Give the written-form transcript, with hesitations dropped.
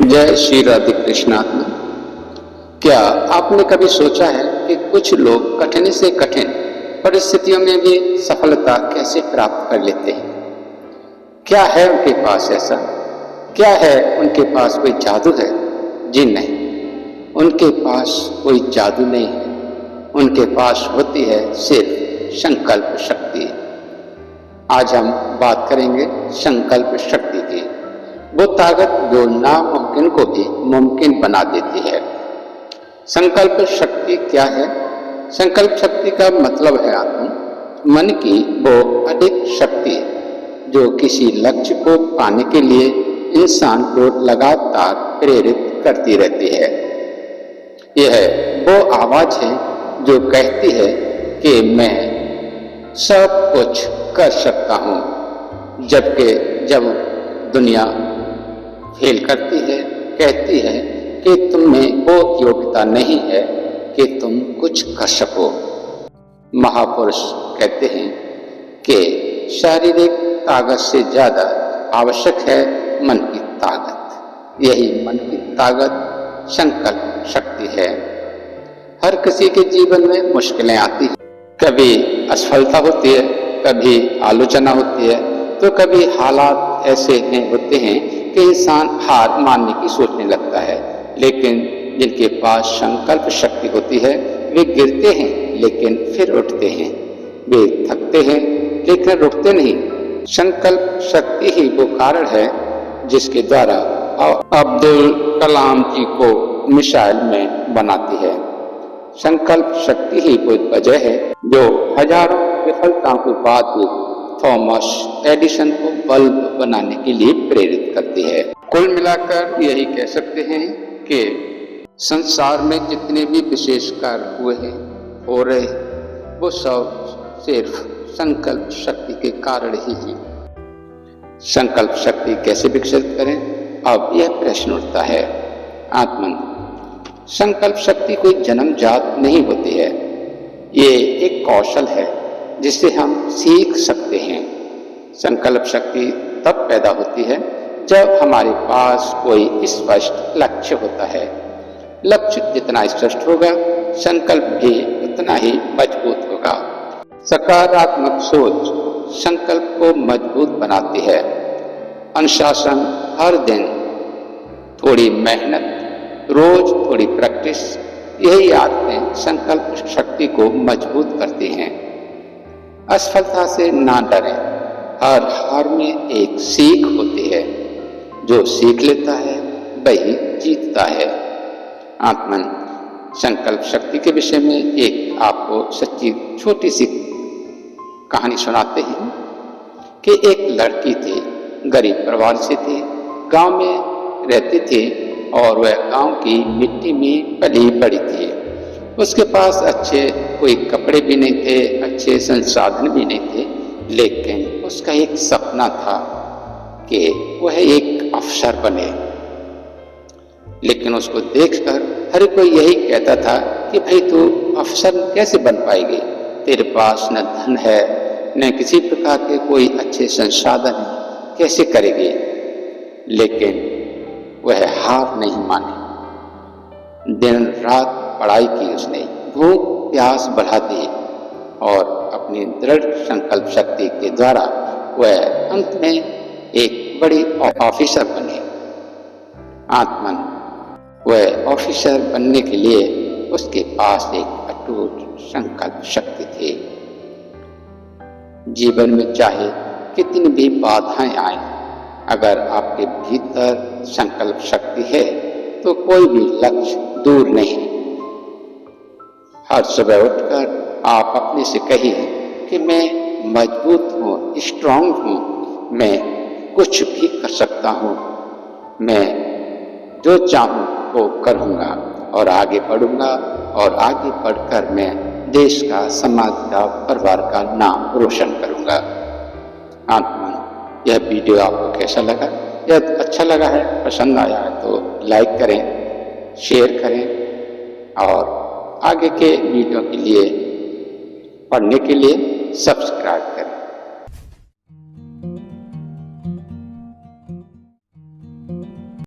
जय श्री राधे कृष्णात्मा। क्या आपने कभी सोचा है कि कुछ लोग कठिन से कठिन परिस्थितियों में भी सफलता कैसे प्राप्त कर लेते हैं? क्या है उनके पास ऐसा? क्या है उनके पास कोई जादू है? जी नहीं, उनके पास कोई जादू नहीं है। उनके पास होती है सिर्फ संकल्प शक्ति। आज हम बात करेंगे संकल्प शक्ति की, वो ताकत जो नामुमकिन को भी मुमकिन बना देती है। संकल्प शक्ति क्या है? संकल्प शक्ति का मतलब है मन की वो अधिक शक्ति जो किसी लक्ष्य को पाने के लिए इंसान को लगातार प्रेरित करती रहती है। यह वो आवाज है जो कहती है कि मैं सब कुछ कर सकता हूँ, जबकि जब दुनिया फेल करती है, कहती है कि तुम में वो योग्यता नहीं है कि तुम कुछ कर सको। महापुरुष कहते हैं कि शारीरिक ताकत से ज्यादा आवश्यक है मन की ताकत। यही मन की ताकत संकल्प शक्ति है। हर किसी के जीवन में मुश्किलें आती हैं, कभी असफलता होती है, कभी आलोचना होती है, तो कभी हालात ऐसे होते हैं कि इंसान हार मानने की सोचने लगता है। लेकिन जिनके पास संकल्प शक्ति होती है वे गिरते हैं लेकिन फिर उठते हैं, वे थकते हैं लेकिन रुकते नहीं। संकल्प शक्ति ही वो कारण है जिसके द्वारा अब्दुल कलाम जी को मिसाइल में बनाती है। संकल्प शक्ति ही वो वजह है जो हजारों विफलताओं के बाद भी थॉमस एडिसन को बल्ब बनाने के लिए प्रेरित करती है। कुल मिलाकर यही कह सकते हैं कि संसार में जितने भी विशेष कार्य हुए हैं, हो रहे, वो सब सिर्फ संकल्प शक्ति के कारण ही है। संकल्प शक्ति कैसे विकसित करें, अब यह प्रश्न उठता है। आत्मन संकल्प शक्ति कोई जन्मजात नहीं होती है, ये एक कौशल है जिसे हम सीख सकते हैं। संकल्प शक्ति तब पैदा होती है जब हमारे पास कोई स्पष्ट लक्ष्य होता है। लक्ष्य जितना स्पष्ट होगा, संकल्प भी उतना ही मजबूत होगा। सकारात्मक सोच संकल्प को मजबूत बनाती है। अनुशासन, हर दिन थोड़ी मेहनत, रोज थोड़ी प्रैक्टिस, यही आदतें संकल्प शक्ति को मजबूत करती हैं। असफलता से ना डरें, हर हार में एक सीख होती है। जो सीख लेता है वही जीतता है। आत्मन संकल्प शक्ति के विषय में एक आपको सच्ची छोटी सी कहानी सुनाते हैं कि एक लड़की थी, गरीब परिवार से थी, गांव में रहती थी और वह गांव की मिट्टी में पली बड़ी थी। उसके पास अच्छे कोई कपड़े भी नहीं थे, अच्छे संसाधन भी नहीं थे, लेकिन उसका एक सपना था कि वह एक अफसर बने। लेकिन उसको देखकर हर कोई यही कहता था कि भाई तू अफसर कैसे बन पाएगी, तेरे पास न धन है न किसी प्रकार के कोई अच्छे संसाधन है, कैसे करेगी। लेकिन वह हार नहीं मानी, दिन रात पढ़ाई की उसने, भूख प्यास बढ़ा दी और अपनी दृढ़ संकल्प शक्ति के द्वारा वह अंत में एक बड़ी ऑफिसर बनी। आत्मन वह ऑफिसर बनने के लिए उसके पास एक अटूट संकल्प शक्ति थी। जीवन में चाहे कितनी भी बाधाएं आए, अगर आपके भीतर संकल्प शक्ति है तो कोई भी लक्ष्य दूर नहीं। हर सुबह उठकर आप अपने से कहिए कि मैं मजबूत हूँ, स्ट्रांग हूँ, मैं कुछ भी कर सकता हूँ, मैं जो चाहूँ वो करूँगा और आगे बढ़ूंगा और आगे बढ़कर मैं देश का, समाज का, परिवार का नाम रोशन करूँगा। आत्मन यह वीडियो आपको कैसा लगा? यदि अच्छा लगा है, पसंद आया है तो लाइक करें, शेयर करें और आगे के वीडियो के लिए, पढ़ने के लिए सब्सक्राइब करें।